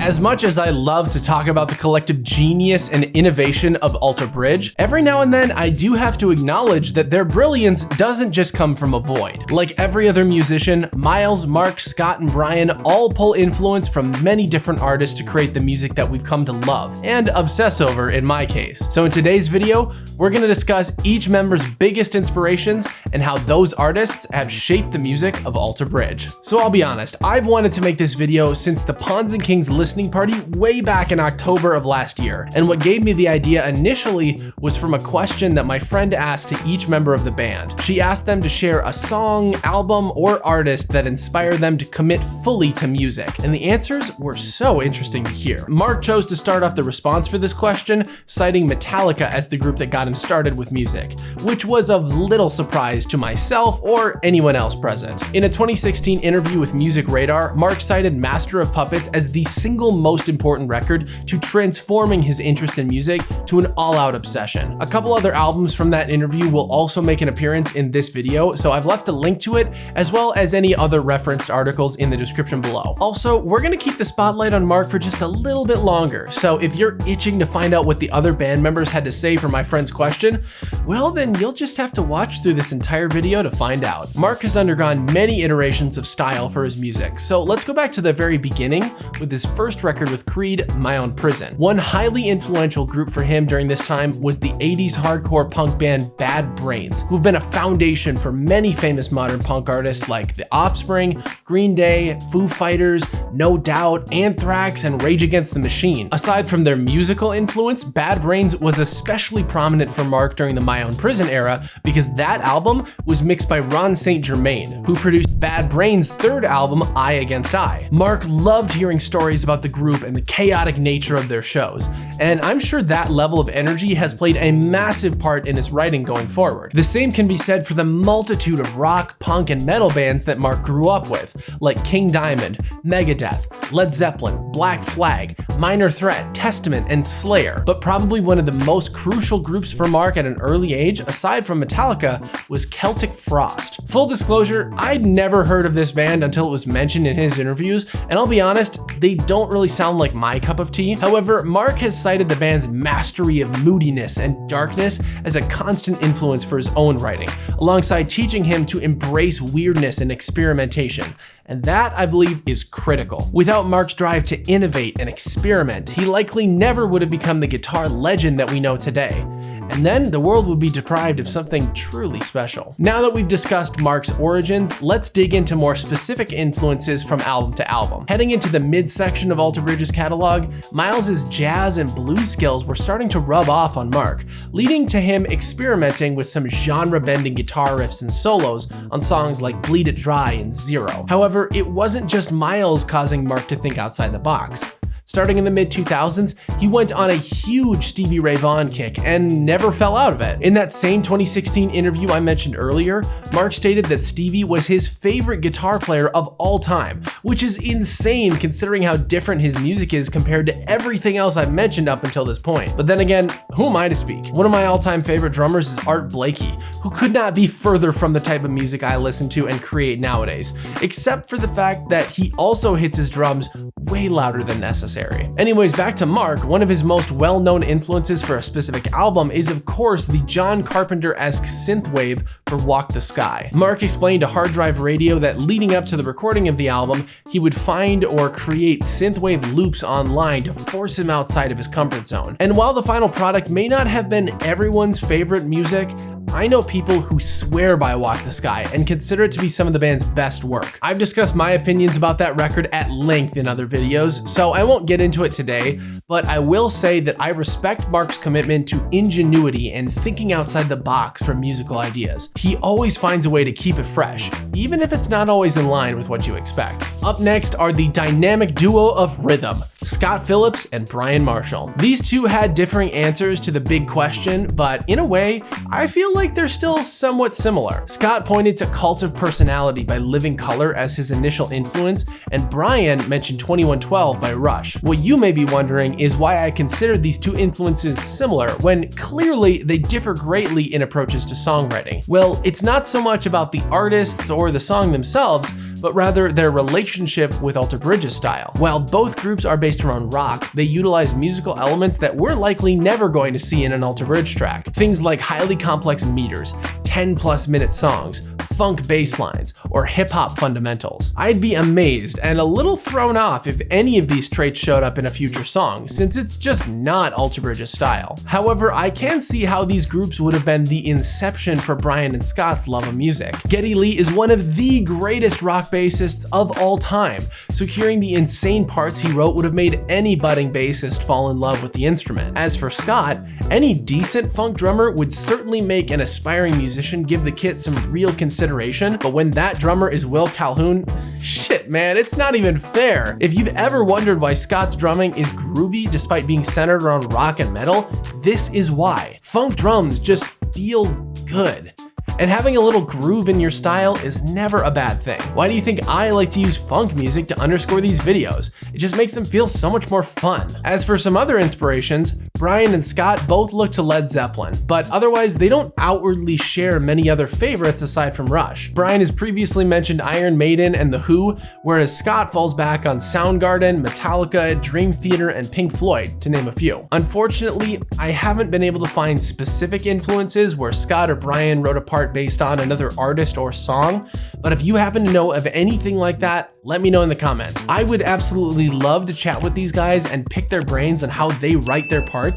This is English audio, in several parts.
As much as I love to talk about the collective genius and innovation of Alter Bridge, every now and then I do have to acknowledge that their brilliance doesn't just come from a void. Like every other musician, Myles, Mark, Scott, and Brian all pull influence from many different artists to create the music that we've come to love, and obsess over in my case. So in today's video, we're gonna discuss each member's biggest inspirations and how those artists have shaped the music of Alter Bridge. So I'll be honest, I've wanted to make this video since the Pawns and Kings listening party way back in October of last year. And what gave me the idea initially was from a question that my friend asked to each member of the band. She asked them to share a song, album, or artist that inspired them to commit fully to music. And the answers were so interesting to hear. Mark chose to start off the response for this question, citing Metallica as the group that got him started with music, which was of little surprise to myself or anyone else present. In a 2016 interview with Music Radar, Mark cited Master of Puppets as the single most important record to transforming his interest in music to an all-out obsession. A couple other albums from that interview will also make an appearance in this video, so I've left a link to it, as well as any other referenced articles in the description below. Also, we're gonna keep the spotlight on Mark for just a little bit longer, so if you're itching to find out what the other band members had to say for my friend's question, well then you'll just have to watch through this entire video to find out. Mark has undergone many iterations of style for his music, so let's go back to the very beginning with his first record with Creed, My Own Prison. One highly influential group for him during this time was the 80s hardcore punk band Bad Brains, who've been a foundation for many famous modern punk artists like The Offspring, Green Day, Foo Fighters, No Doubt, Anthrax, and Rage Against the Machine. Aside from their musical influence, Bad Brains was especially prominent for Mark during the My Own Prison era because that album was mixed by Ron St. Germain, who produced Bad Brains' third album, Eye Against Eye. Mark loved hearing stories about the group and the chaotic nature of their shows, and I'm sure that level of energy has played a massive part in his writing going forward. The same can be said for the multitude of rock, punk, and metal bands that Mark grew up with, like King Diamond, Megadeth, Led Zeppelin, Black Flag, Minor Threat, Testament, and Slayer. But probably one of the most crucial groups for Mark at an early age, aside from Metallica, was Celtic Frost. Full disclosure, I'd never heard of this band until it was mentioned in his interviews, and I'll be honest, they don't really sound like my cup of tea. However, Mark has cited the band's mastery of moodiness and darkness as a constant influence for his own writing, alongside teaching him to embrace weirdness and experimentation. And that, I believe, is critical. Without Mark's drive to innovate and experiment, he likely never would have become the guitar legend that we know today. And then the world would be deprived of something truly special. Now that we've discussed Mark's origins, let's dig into more specific influences from album to album. Heading into the midsection of Alter Bridge's catalog, Myles' jazz and blues skills were starting to rub off on Mark, leading to him experimenting with some genre-bending guitar riffs and solos on songs like Bleed It Dry and Zero. However, it wasn't just Myles causing Mark to think outside the box. Starting in the mid-2000s, he went on a huge Stevie Ray Vaughan kick and never fell out of it. In that same 2016 interview I mentioned earlier, Mark stated that Stevie was his favorite guitar player of all time, which is insane considering how different his music is compared to everything else I've mentioned up until this point. But then again, who am I to speak? One of my all-time favorite drummers is Art Blakey, who could not be further from the type of music I listen to and create nowadays, except for the fact that he also hits his drums way louder than necessary. Anyways, back to Mark. One of his most well-known influences for a specific album is of course the John Carpenter-esque synthwave for Walk the Sky. Mark explained to Hard Drive Radio that leading up to the recording of the album, he would find or create synthwave loops online to force him outside of his comfort zone. And while the final product may not have been everyone's favorite music, I know people who swear by Walk the Sky and consider it to be some of the band's best work. I've discussed my opinions about that record at length in other videos, so I won't get into it today, but I will say that I respect Mark's commitment to ingenuity and thinking outside the box for musical ideas. He always finds a way to keep it fresh, even if it's not always in line with what you expect. Up next are the dynamic duo of rhythm, Scott Phillips and Brian Marshall. These two had differing answers to the big question, but in a way, I feel like they're still somewhat similar. Scott pointed to Cult of Personality by Living Colour as his initial influence, and Brian mentioned 2112 by Rush. What you may be wondering is why I consider these two influences similar when clearly they differ greatly in approaches to songwriting. Well, it's not so much about the artists or the song themselves, but rather their relationship with Alter Bridge's style. While both groups are based around rock, they utilize musical elements that we're likely never going to see in an Alter Bridge track. Things like highly complex meters, 10+ minute songs, funk bass lines, or hip-hop fundamentals. I'd be amazed and a little thrown off if any of these traits showed up in a future song, since it's just not Alter Bridge's style. However, I can see how these groups would have been the inception for Brian and Scott's love of music. Geddy Lee is one of the greatest rock bassists of all time, so hearing the insane parts he wrote would have made any budding bassist fall in love with the instrument. As for Scott, any decent funk drummer would certainly make an aspiring musician give the kit some real consideration, but when that drummer is Will Calhoun, shit man, it's not even fair. If you've ever wondered why Scott's drumming is groovy despite being centered around rock and metal, this is why. Funk drums just feel good. And having a little groove in your style is never a bad thing. Why do you think I like to use funk music to underscore these videos? It just makes them feel so much more fun. As for some other inspirations, Brian and Scott both look to Led Zeppelin, but otherwise they don't outwardly share many other favorites aside from Rush. Brian has previously mentioned Iron Maiden and The Who, whereas Scott falls back on Soundgarden, Metallica, Dream Theater, and Pink Floyd, to name a few. Unfortunately, I haven't been able to find specific influences where Scott or Brian wrote a part based on another artist or song, but if you happen to know of anything like that, let me know in the comments. I would absolutely love to chat with these guys and pick their brains on how they write their parts,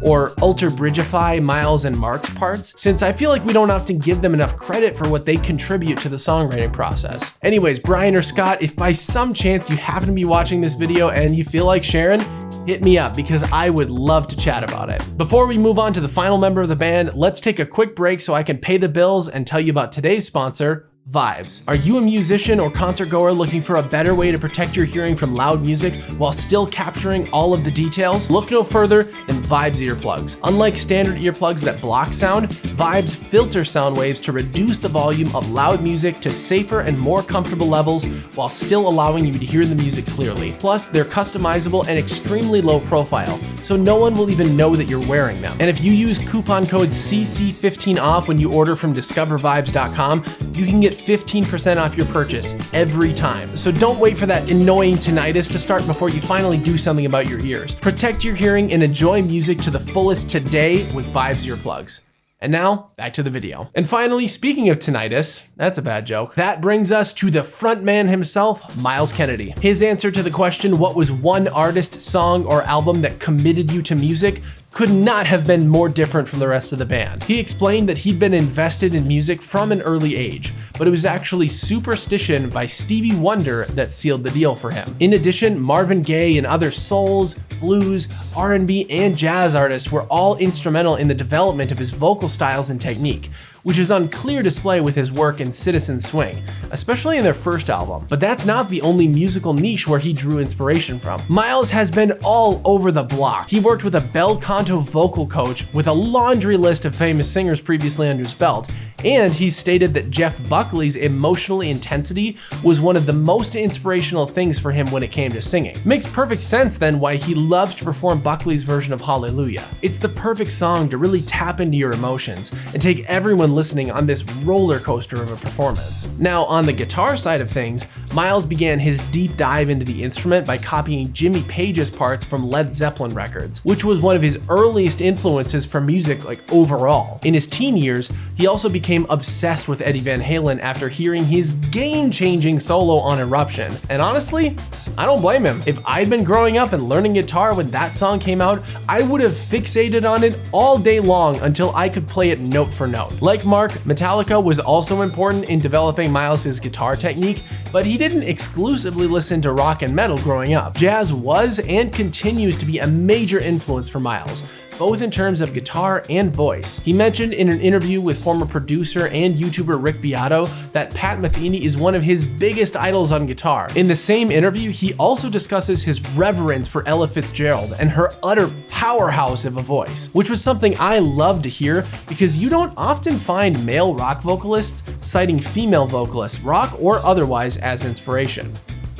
or Alter Bridgeify Myles and Mark's parts, since I feel like we don't often give them enough credit for what they contribute to the songwriting process. Anyways, Brian or Scott, if by some chance you happen to be watching this video and you feel like sharing, hit me up because I would love to chat about it. Before we move on to the final member of the band, let's take a quick break so I can pay the bills and tell you about today's sponsor, Vibes. Are you a musician or concert goer looking for a better way to protect your hearing from loud music while still capturing all of the details? Look no further than Vibes earplugs. Unlike standard earplugs that block sound, Vibes filter sound waves to reduce the volume of loud music to safer and more comfortable levels while still allowing you to hear the music clearly. Plus, they're customizable and extremely low profile, so no one will even know that you're wearing them. And if you use coupon code CC15OFF when you order from discovervibes.com, you can get 15% off your purchase every time. So don't wait for that annoying tinnitus to start before you finally do something about your ears. Protect your hearing and enjoy music to the fullest today with Vibes earplugs. And now, back to the video. And finally, speaking of tinnitus, that's a bad joke, that brings us to the frontman himself, Myles Kennedy. His answer to the question, what was one artist, song, or album that committed you to music, could not have been more different from the rest of the band. He explained that he'd been invested in music from an early age, but it was actually Superstition by Stevie Wonder that sealed the deal for him. In addition, Marvin Gaye and other souls, blues, R&B, and jazz artists were all instrumental in the development of his vocal styles and technique, which is on clear display with his work in Citizen Swing, especially in their first album. But that's not the only musical niche where he drew inspiration from. Myles has been all over the block. He worked with a bel canto vocal coach with a laundry list of famous singers previously under his belt, and he stated that Jeff Buckley's emotional intensity was one of the most inspirational things for him when it came to singing. Makes perfect sense then why he loves to perform Buckley's version of Hallelujah. It's the perfect song to really tap into your emotions and take everyone listening on this roller coaster of a performance. Now, on the guitar side of things, Myles began his deep dive into the instrument by copying Jimmy Page's parts from Led Zeppelin records, which was one of his earliest influences for music overall. In his teen years, he also became obsessed with Eddie Van Halen after hearing his game-changing solo on Eruption. And honestly, I don't blame him. If I'd been growing up and learning guitar when that song came out, I would have fixated on it all day long until I could play it note for note. Like Mark, Metallica was also important in developing Myles' guitar technique, but he didn't exclusively listen to rock and metal growing up. Jazz was and continues to be a major influence for Myles, both in terms of guitar and voice. He mentioned in an interview with former producer and YouTuber Rick Beato that Pat Metheny is one of his biggest idols on guitar. In the same interview, he also discusses his reverence for Ella Fitzgerald and her utter powerhouse of a voice, which was something I love to hear because you don't often find male rock vocalists citing female vocalists, rock or otherwise, as inspiration.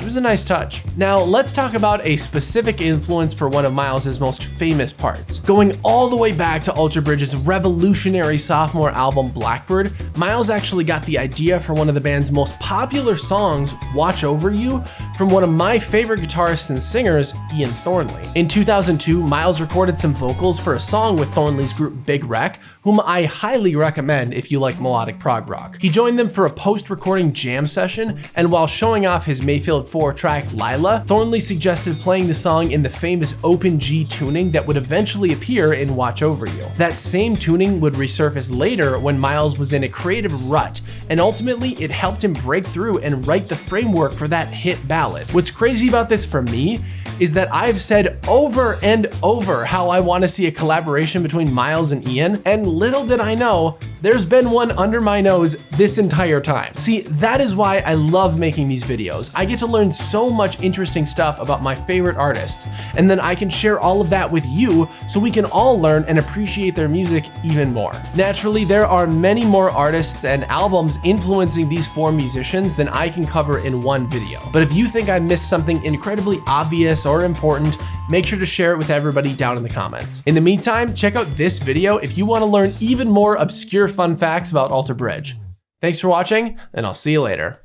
It was a nice touch. Now let's talk about a specific influence for one of Myles' most famous parts. Going all the way back to Alter Bridge's revolutionary sophomore album Blackbird, Myles actually got the idea for one of the band's most popular songs, Watch Over You, from one of my favorite guitarists and singers, Ian Thornley. In 2002, Myles recorded some vocals for a song with Thornley's group Big Wreck, whom I highly recommend if you like melodic prog rock. He joined them for a post-recording jam session, and while showing off his Mayfield 4-track Lila, Thornley suggested playing the song in the famous open G tuning that would eventually appear in Watch Over You. That same tuning would resurface later when Myles was in a creative rut, and ultimately it helped him break through and write the framework for that hit ballad. What's crazy about this for me is that I've said over and over how I want to see a collaboration between Myles and Ian, and little did I know, there's been one under my nose this entire time. See, that is why I love making these videos. I get to learn so much interesting stuff about my favorite artists, and then I can share all of that with you so we can all learn and appreciate their music even more. Naturally, there are many more artists and albums influencing these four musicians than I can cover in one video. But if you think I missed something incredibly obvious or important, make sure to share it with everybody down in the comments. In the meantime, check out this video if you want to learn even more obscure fun facts about Alter Bridge. Thanks for watching, and I'll see you later.